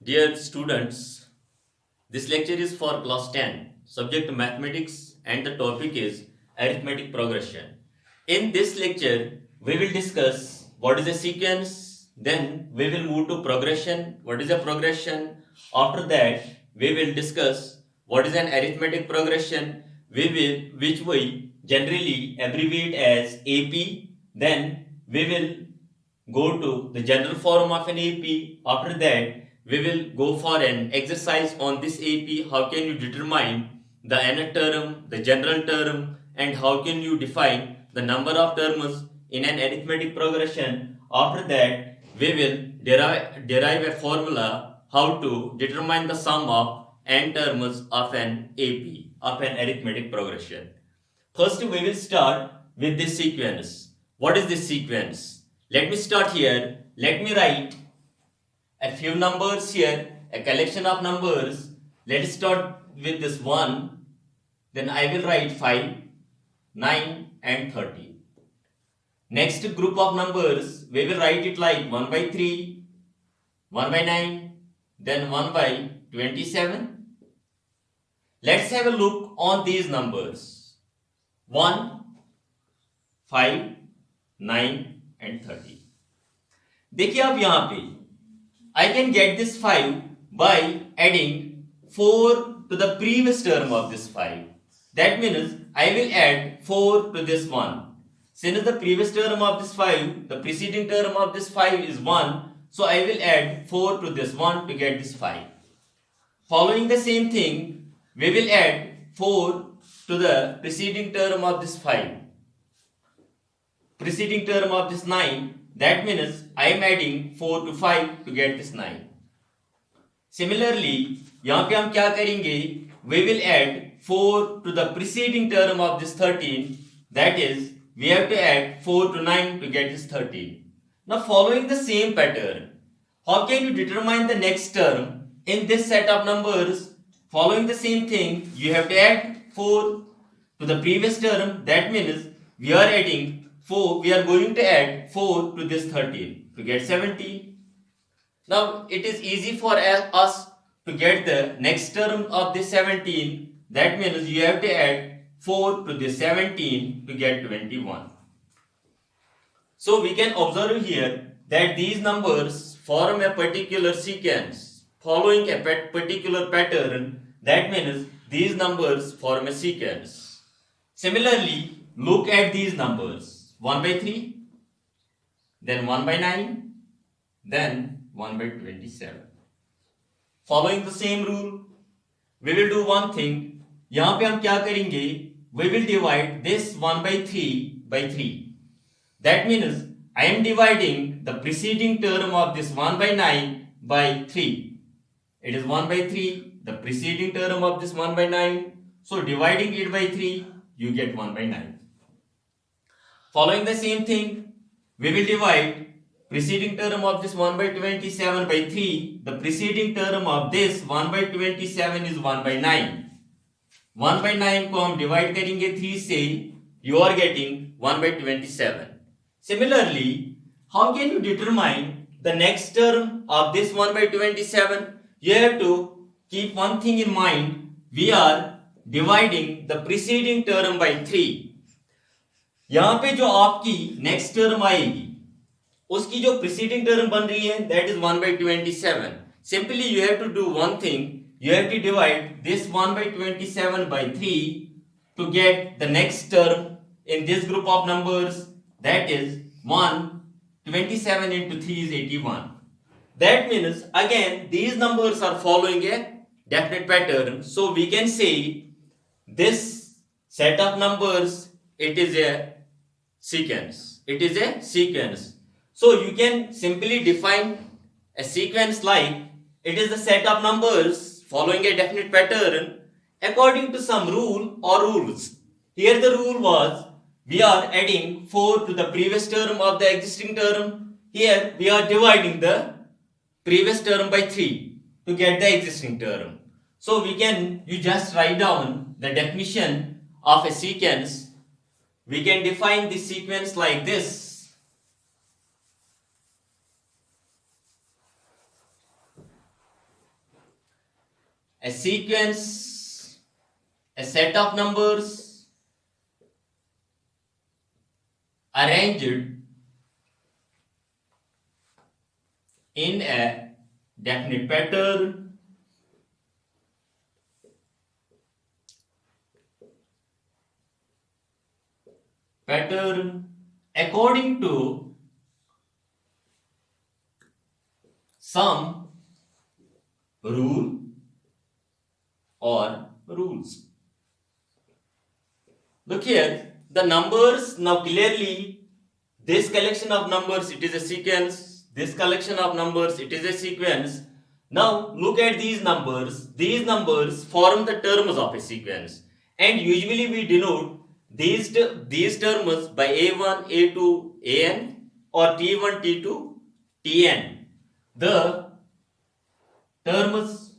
Dear students, this lecture is for class 10, subject mathematics, and the topic is arithmetic progression. In this lecture, we will discuss what is a sequence, then we will move to progression, what is a progression. After that, we will discuss what is an arithmetic progression, which we generally abbreviate as AP. Then we will go to the general form of an AP. After that, we will go for an exercise on this AP. How can you determine the nth term, the general term, and how can you define the number of terms in an arithmetic progression. After that, we will derive a formula how to determine the sum of n terms of an AP, of an arithmetic progression. First, we will start with this sequence. What is this sequence? Let me start here. Let me write a few numbers here, a collection of numbers. Let's start with this 1. Then I will write 5, 9 and 30. Next group of numbers, we will write it like 1 by 3, 1 by 9, then 1 by 27. Let's have a look on these numbers. 1, 5, 9 and 30. देखिए आप यहाँ पे I can get this 5 by adding 4 to the previous term of this 5. That means I will add 4 to this 1. Since the previous term of this 5, the preceding term of this 5 is 1, so I will add 4 to this 1 to get this 5. Following the same thing, we will add 4 to the preceding term of this 5. Preceding term of this 9, that means I am adding 4 to 5 to get this 9. Similarly, यहाँ पे हम क्या करेंगे? We will add 4 to the preceding term of this 13. That is, we have to add 4 to 9 to get this 13. Now, following the same pattern, how can you determine the next term in this set of numbers? Following the same thing, you have to add 4 to the previous term. That means we are adding 4. We are going to add 4 to this 13 to get 17. Now, it is easy for us to get the next term of this 17. That means you have to add 4 to this 17 to get 21. So we can observe here that these numbers form a particular sequence following a particular pattern. That means these numbers form a sequence. Similarly, look at these numbers. 1 by 3, then 1 by 9, then 1 by 27. Following the same rule, we will do one thing. यहाँ पे हम क्या करेंगे? We will divide this 1 by 3 by 3. That means I am dividing the preceding term of this 1 by 9 by 3. It is 1 by 3, the preceding term of this 1 by 9. So dividing it by 3, you get 1 by 9. Following the same thing, we will divide preceding term of this 1 by 27 by 3. The preceding term of this 1 by 27 is 1 by 9. 1 by 9 को हम divide करेंगे 3 से, you are getting 1 by 27. Similarly, how can you determine the next term of this 1 by 27? You have to keep one thing in mind. We are dividing the preceding term by 3. यहाँ पे जो आपकी next term आएगी, उसकी जो preceding term बन रही है, that is 1 by 27. Simply you have to do one thing. You have to divide this 1 by 27 by 3 to get the next term in this group of numbers. That is 27 into 3 is 81. That means again these numbers are following a definite pattern. So we can say this set of numbers, it is a sequence. It is a sequence. So you can simply define a sequence like it is the set of numbers following a definite pattern according to some rule or rules. Here the rule was we are adding 4 to the previous term of the existing term. Here we are dividing the previous term by 3 to get the existing term. So you just write down the definition of a sequence. We can define the sequence like this. A sequence, a set of numbers arranged in a definite pattern according to some rule or rules. Look here, the numbers now clearly, this collection of numbers, it is a sequence, this collection of numbers, it is a sequence. Now look at these numbers form the terms of a sequence, and usually we denote these terms by a1, a2, an or t1, t2, tn. The terms,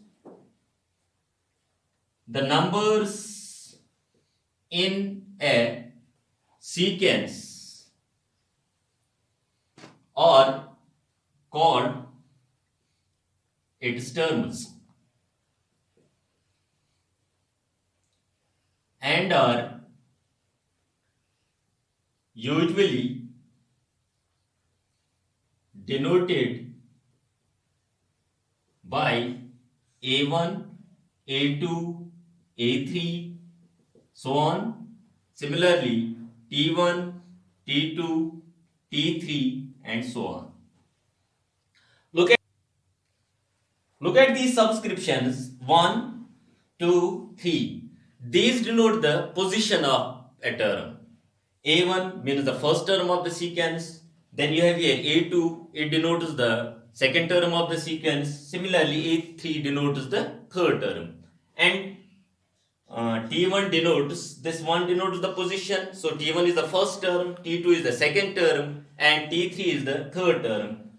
the numbers in a sequence are called its terms and are usually denoted by a1, a2, a3, so on. Similarly, t1, t2, t3 and so on. Look at these subscriptions 1, 2, 3. These denote the position of a term. A1 means the first term of the sequence. Then you have here A2, it denotes the second term of the sequence. Similarly, A3 denotes the third term. And T1 denotes, this one denotes the position. So T1 is the first term, T2 is the second term, and T3 is the third term.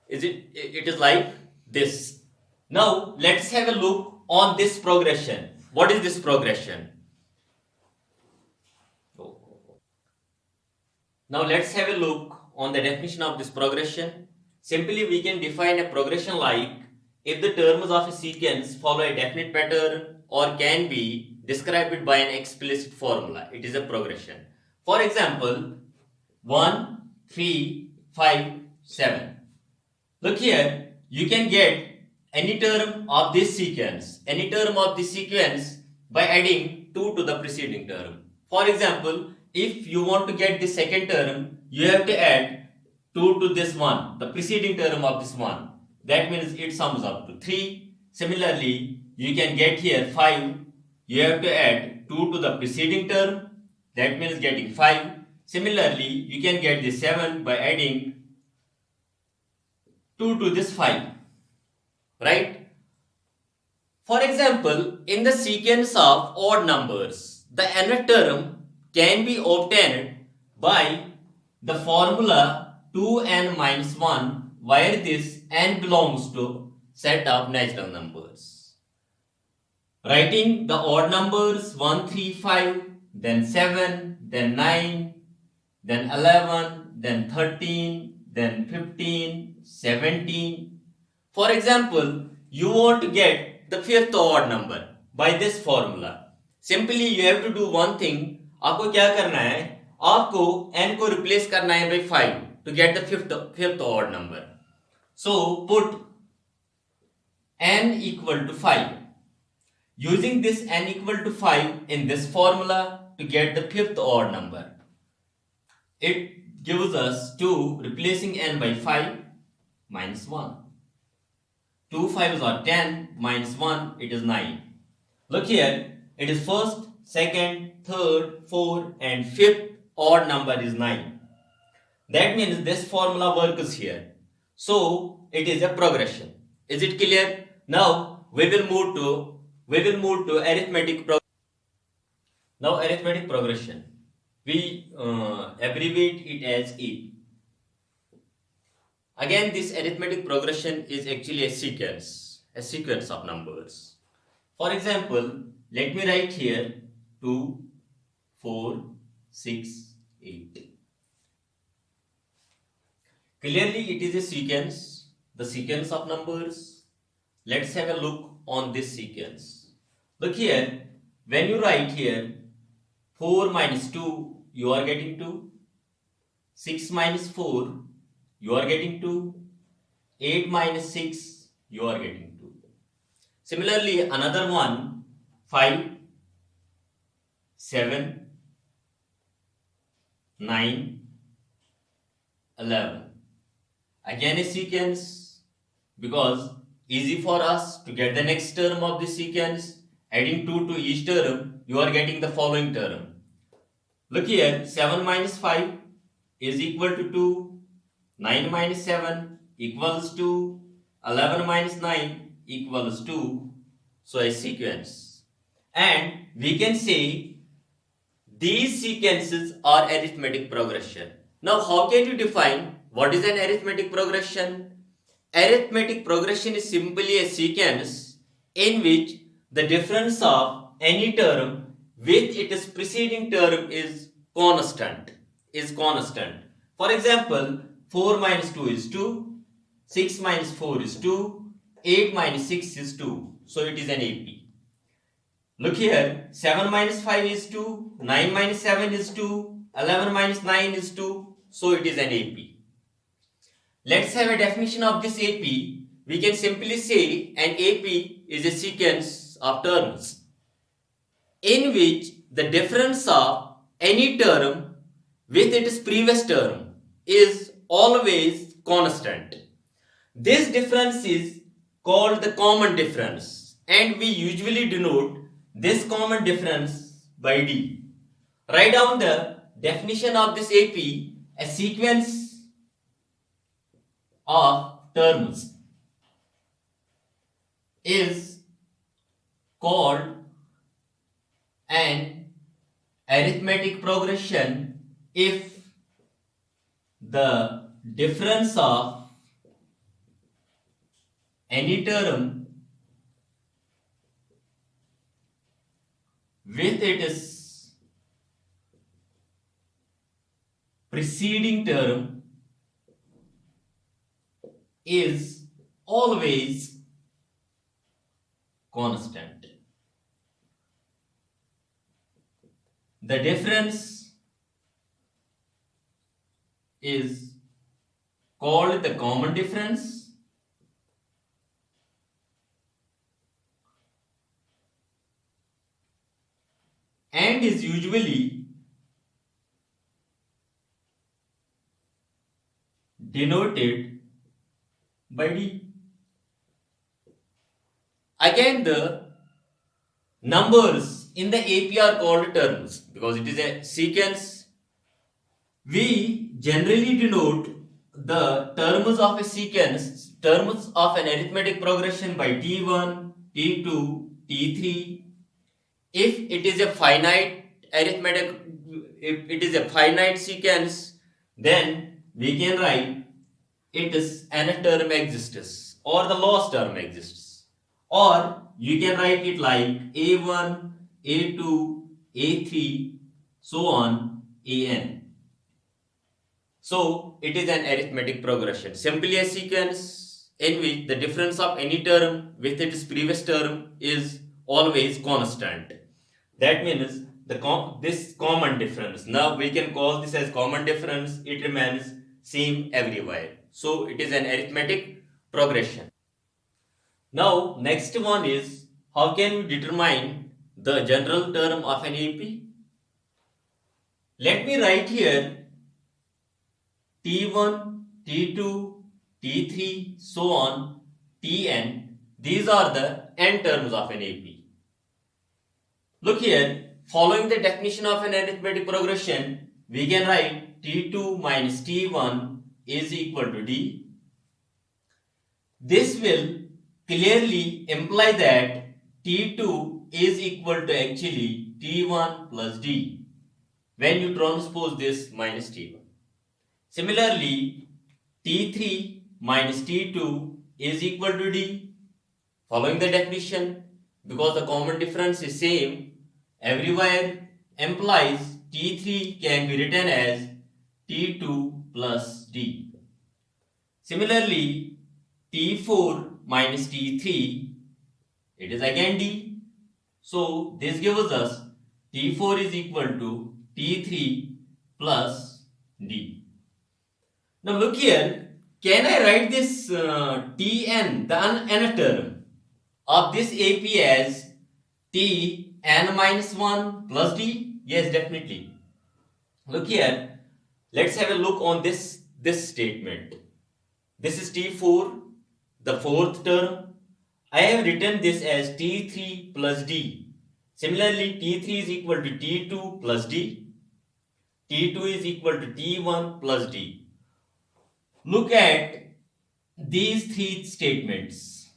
It is like this. Now let's have a look on this progression. What is this progression? Now let's have a look on the definition of this progression. Simply we can define a progression like if the terms of a sequence follow a definite pattern or can be described by an explicit formula. It is a progression. For example, 1, 3, 5, 7. Look here, you can get any term of this sequence by adding 2 to the preceding term. For example, if you want to get the second term, you have to add 2 to this one, the preceding term of this one. That means it sums up to 3. Similarly, you can get here 5. You have to add 2 to the preceding term. That means getting 5. Similarly, you can get the 7 by adding 2 to this 5. Right? For example, in the sequence of odd numbers, the nth term can be obtained by the formula 2n minus 1, where this n belongs to set of natural numbers. Writing the odd numbers 1, 3, 5, then 7, then 9, then 11, then 13, then 15, 17. For example, you want to get the fifth odd number by this formula. Simply you have to do one thing. आपको क्या करना है? आपको n को replace करना है by 5 to get the fifth odd number. So put n equal to 5. Using this n equal to 5 in this formula to get the fifth odd number. It gives us 2 replacing n by 5 minus 1. 2 5s are 10 minus 1, it is 9. Look here, it is first, second, third, fourth and fifth odd number is 9. That means this formula works here. So it is a progression. Is it clear? Now we will move to arithmetic progression. Now arithmetic progression. We abbreviate it as E. Again, this arithmetic progression is actually a sequence of numbers. For example, let me write here 2, 4, 6, 8. Clearly, it is a sequence, the sequence of numbers. Let's have a look on this sequence. Look here, when you write here 4 minus 2, you are getting 2. 6 minus 4, you are getting 2. 8 minus 6, you are getting 2. Similarly, another one, 5, 7, 9, 11. Again a sequence, because easy for us to get the next term of this sequence. Adding 2 to each term, you are getting the following term. Look here, 7 minus 5 is equal to 2. 9 minus 7 equals 2. 11 minus 9 equals 2. So a sequence. And we can say these sequences are arithmetic progression. Now how can you define what is an arithmetic progression? Arithmetic progression is simply a sequence in which the difference of any term with its preceding term is constant. For example, 4 minus 2 is 2, 6 minus 4 is 2, 8 minus 6 is 2. So it is an AP. Look here, 7 minus 5 is 2, 9 minus 7 is 2, 11 minus 9 is 2. So it is an AP. Let's have a definition of this AP. We can simply say an AP is a sequence of terms in which the difference of any term with its previous term is always constant. This difference is called the common difference, and we usually denote this common difference by D. Write down the definition of this AP, a sequence of terms is called an arithmetic progression if the difference of any term with its preceding term is always constant. The difference is called the common difference, and is usually denoted by D. Again, the numbers in the AP are called terms because it is a sequence. We generally denote the terms of a sequence, terms of an arithmetic progression by T1, T2, T3. If it is a finite arithmetic, if it is a finite sequence, then we can write it is an term exists or the lost term exists. Or you can write it like A1, A2, A3, so on, AN. So it is an arithmetic progression, simply a sequence in which the difference of any term with its previous term is always constant. That means this common difference, now we can call this as common difference, it remains same everywhere. So it is an arithmetic progression. Now next one is, how can we determine the general term of an AP? Let me write here T1, T2, T3, so on, Tn. These are the n terms of an AP. Look here, following the definition of an arithmetic progression, we can write T2 minus T1 is equal to D. This will clearly imply that T2 is equal to actually T1 plus D when you transpose this minus T1. Similarly, T3 minus T2 is equal to D. Following the definition, because the common difference is same everywhere, implies T3 can be written as T2 plus D. Similarly, T4 minus T3, it is again D. So this gives us T4 is equal to T3 plus D. Now look here, can I write this Tn, the nth term of this AP as Tn minus 1 plus D? Yes, definitely. Look here, let's have a look on this statement. This is T4, the fourth term. I have written this as T3 plus D. Similarly, T3 is equal to T2 plus D. T2 is equal to T1 plus D. Look at these three statements.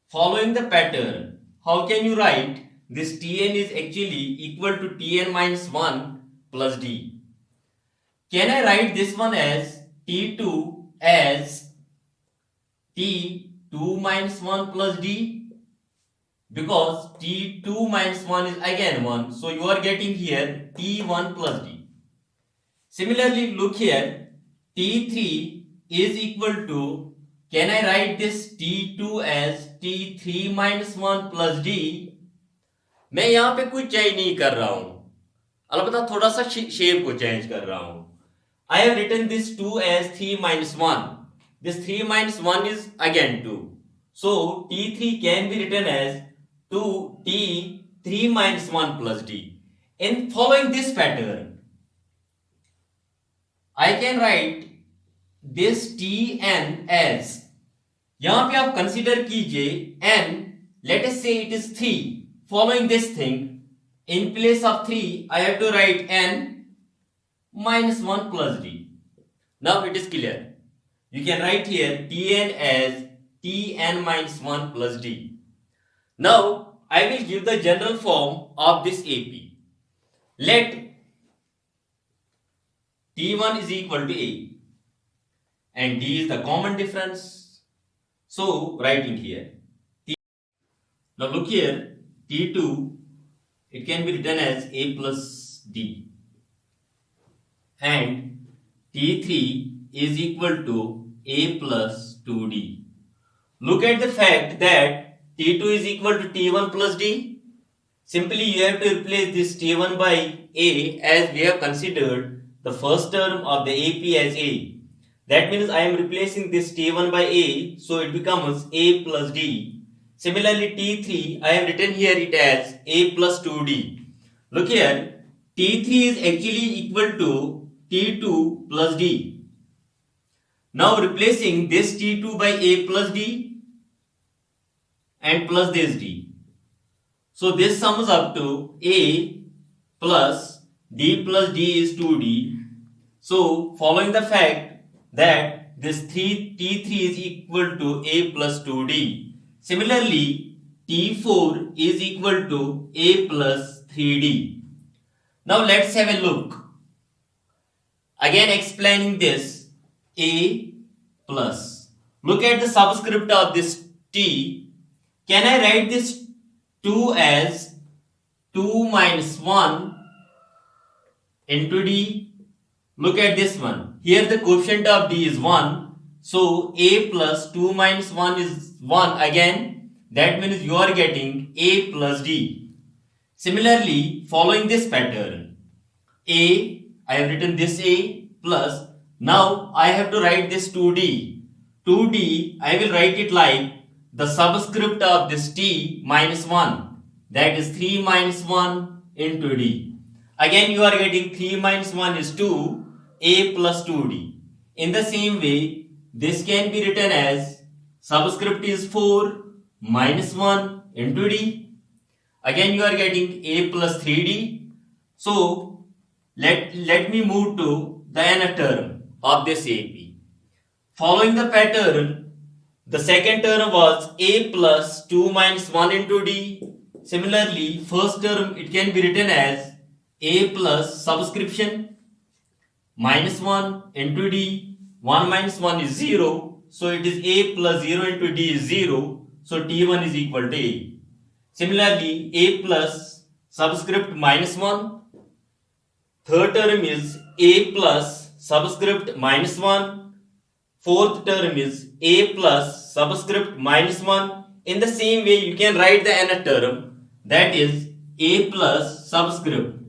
Following the pattern, how can you write this Tn is actually equal to Tn minus 1 plus D? Can I write this one as T2 as T2 minus 1 plus D? Because T2 minus 1 is again 1. So you are getting here T1 plus D. Similarly, look here. T3 is equal to, can I write this T2 as T3 minus 1 plus D? मैं यहाँ पे कुछ change नहीं कर रहा हूं, अलबत्ता थोड़ा सा शेप को चेंज कर रहा हूं. I have written this 2 as 3 minus 1. This 3 minus 1 is again 2. So T3 can be written as 2T3 minus 1 plus D. In following this pattern, I can write this Tn as, यहाँ पे आप consider कीजिए n, let us say it is 3. Following this thing, in place of 3, I have to write n minus 1 plus D. Now it is clear. You can write here Tn as Tn minus 1 plus D. Now I will give the general form of this AP. Let T1 is equal to A and D is the common difference. So writing here. Now look here, T2, it can be written as A plus D. And T3 is equal to A plus 2D. Look at the fact that T2 is equal to T1 plus D. Simply you have to replace this T1 by A as we have considered the first term of the AP as A. That means I am replacing this T1 by A, so it becomes A plus D. Similarly, T3, I have written here it as A plus 2D. Look here, T3 is actually equal to T2 plus D. Now replacing this T2 by A plus D and plus this D. So this sums up to A plus D is 2D. So following the fact that this T3 is equal to A plus 2D. Similarly, T4 is equal to A plus 3D. Now let's have a look. Again explaining this A plus. Look at the subscript of this T. Can I write this 2 as 2 minus 1 into D? Look at this one. Here the coefficient of D is 1. So A plus 2 minus 1 is 1 again. That means you are getting A plus D. Similarly, following this pattern, I have written this A plus. Now I have to write this 2D. 2D, I will write it like the subscript of this T minus 1. That is 3 minus 1 into D. Again you are getting 3 minus 1 is 2, A plus 2D. In the same way, this can be written as subscript is 4 minus 1 into D. Again you are getting A plus 3D. So let me move to the nth term of this AP. Following the pattern, the second term was A plus 2 minus 1 into D. Similarly, first term it can be written as A plus subscription minus 1 into D. 1 minus 1 is 0. So it is A plus 0 into D is 0. So T1 is equal to A. Similarly, A plus subscript minus 1. Third term is A plus subscript minus 1. Fourth term is a plus subscript minus 1. In the same way, you can write the nth term, that is a plus subscript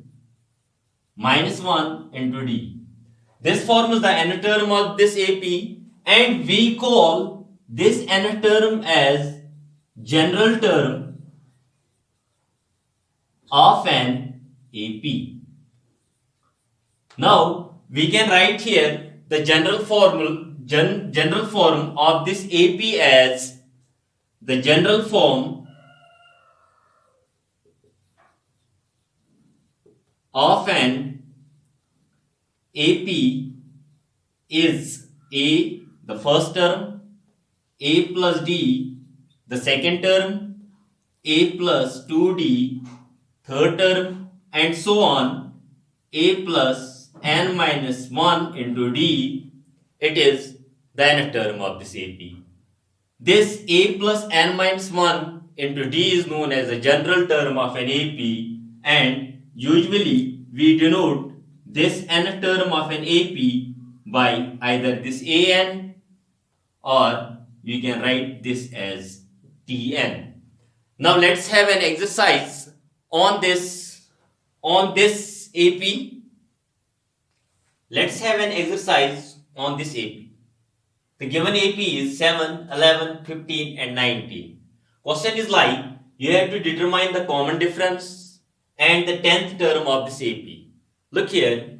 minus 1 into d. This forms the nth term of this AP, and we call this nth term as general term of an AP. Now we can write here the general form of this AP as the general form of an AP is A, the first term, A plus D, the second term, A plus 2D, third term, and so on, A plus n minus 1 into D, it is the nth term of this AP. This A plus n minus 1 into D is known as the general term of an AP, and usually we denote this nth term of an AP by either this an, or you can write this as Tn. Now let's have an exercise on this AP. Let's have an exercise on this AP. The given AP is 7, 11, 15 and 19. Question is like, you have to determine the common difference and the 10th term of this AP. Look here.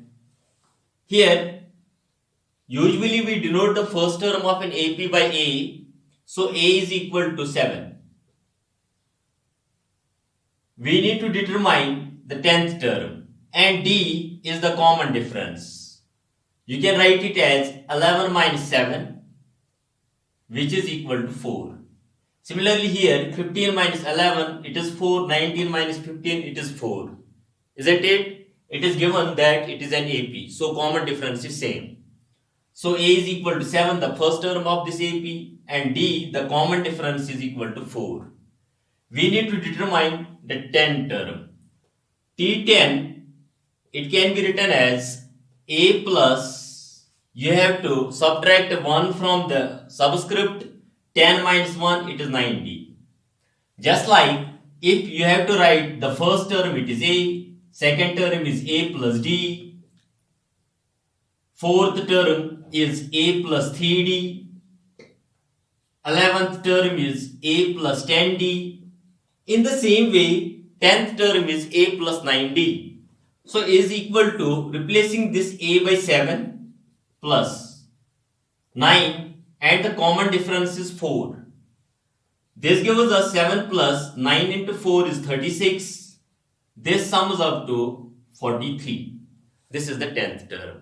Here, usually we denote the first term of an AP by A. So A is equal to 7. We need to determine the 10th term, and D is the common difference. You can write it as 11 minus 7, which is equal to 4. Similarly here, 15 minus 11, it is 4. 19 minus 15, it is 4. Isn't it? It is given that it is an AP. So common difference is same. So A is equal to 7, the first term of this AP, and D, the common difference, is equal to 4. We need to determine the 10th term. T10, it can be written as A plus, you have to subtract 1 from the subscript, 10 minus 1, it is 9D. Just like if you have to write the first term, it is A, second term is A plus D, fourth term is A plus 3D, 11th term is A plus 10D. In the same way, 10th term is A plus 9D. So A is equal to, replacing this A by 7 plus 9, and the common difference is 4. This gives us 7 plus 9 into 4 is 36. This sums up to 43. This is the 10th term.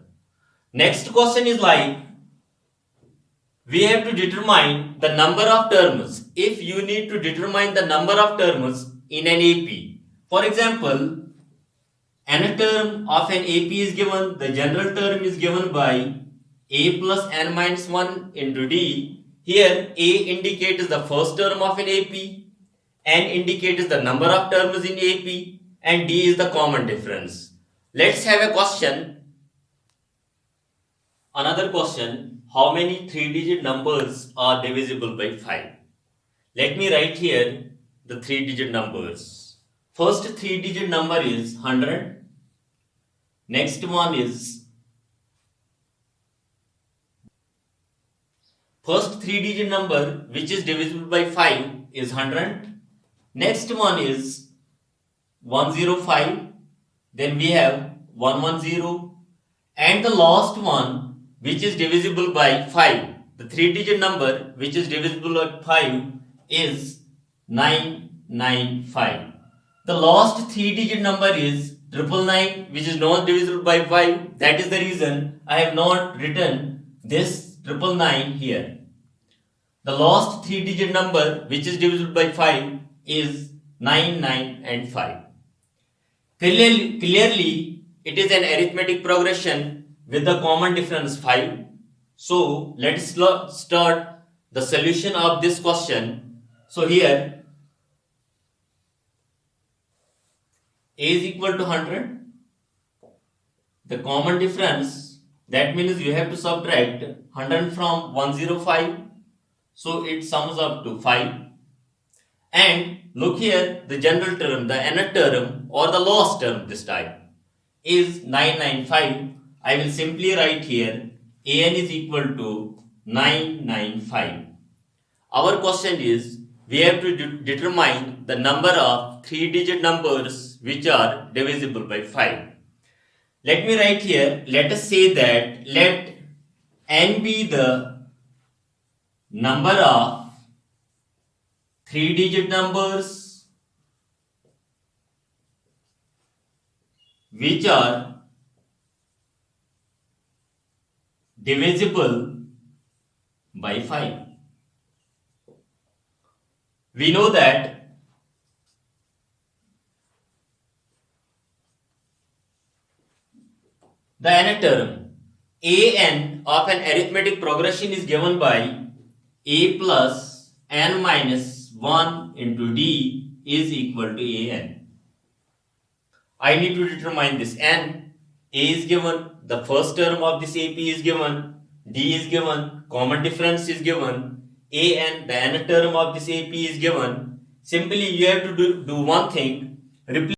Next question is like, we have to determine the number of terms. If you need to determine the number of terms in an AP, for example, n term of an AP is given, the general term is given by A plus n minus 1 into D. Here A indicates the first term of an AP, n indicates the number of terms in AP, and D is the common difference. Let's have a question. Another question. How many 3-digit numbers are divisible by 5? Let me write here the 3-digit numbers. First 3-digit number is 100. Next one is, first 3-digit number which is divisible by 5 is 100. Next one is 105. Then we have 110. And the last one which is divisible by 5, the 3-digit number which is divisible by 5 is 995. The last 3-digit number is 999, which is not divisible by 5. That is the reason I have not written this 999 here. The last 3-digit number which is divisible by 5 is 9, 9 and 5. Clearly, it is an arithmetic progression with the common difference 5. So let's start the solution of this question. So here A is equal to 100. The common difference, that means you have to subtract 100 from 105. So it sums up to 5. And look here, the general term, the nth term or the lowest term this time is 995. I will simply write here an is equal to 995. Our question is, we have to determine the number of 3-digit numbers which are divisible by 5. Let me write here, let us say that let n be the number of 3-digit numbers which are divisible by 5. We know that the nth term an of an arithmetic progression is given by a plus n minus 1 into d is equal to an. I need to determine this n. A is given, the first term of this AP is given, d is given, common difference is given, an, the nth term of this AP is given. Simply you have to do one thing, replace